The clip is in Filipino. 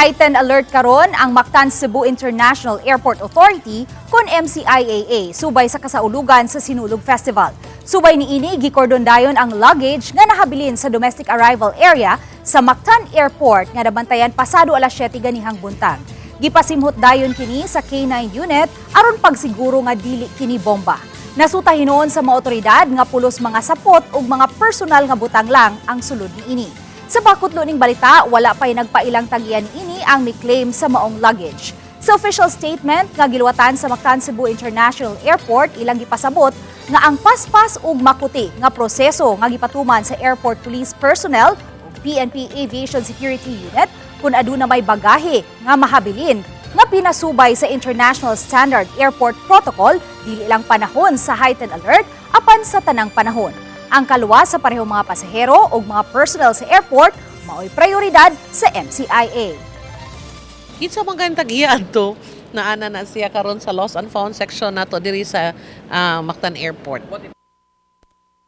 Heightened alert karon ang Mactan-Cebu International Airport Authority kon MCIAA subay sa kasaulogan sa Sinulog Festival. Subay niini gi-cordon dayon ang luggage nga nahabilin sa domestic arrival area sa Mactan Airport nga nabantayan pasado alas 7 ganihang buntag. Gipasimhot dayon kini sa K9 unit aron pagsiguro nga dili kini bomba. Nasuta hinuon sa mga otoridad nga pulos mga sapot ug mga personal nga butang lang ang sulod niini. Sa bakutlo ning balita, wala pa'y nagpailang tagian ini ang mi-claim sa maong luggage. Sa official statement nga giluwatan sa Mactan-Cebu International Airport, ilang gipasabot nga ang paspas ug makuti nga proseso nga gipatuman sa airport police personnel ug PNP Aviation Security Unit kung aduna may bagahe nga mahabilin nga pinasubay sa International Standard Airport Protocol dili lang panahon sa heightened alert apan sa tanang panahon. Ang kaluwas sa parehong mga pasahero o mga personnel sa airport mao'y prioridad sa MCIA. Kinsa man kayong tag-iyaan to, naana na siya karon sa lost and found section nato diri sa Mactan Airport.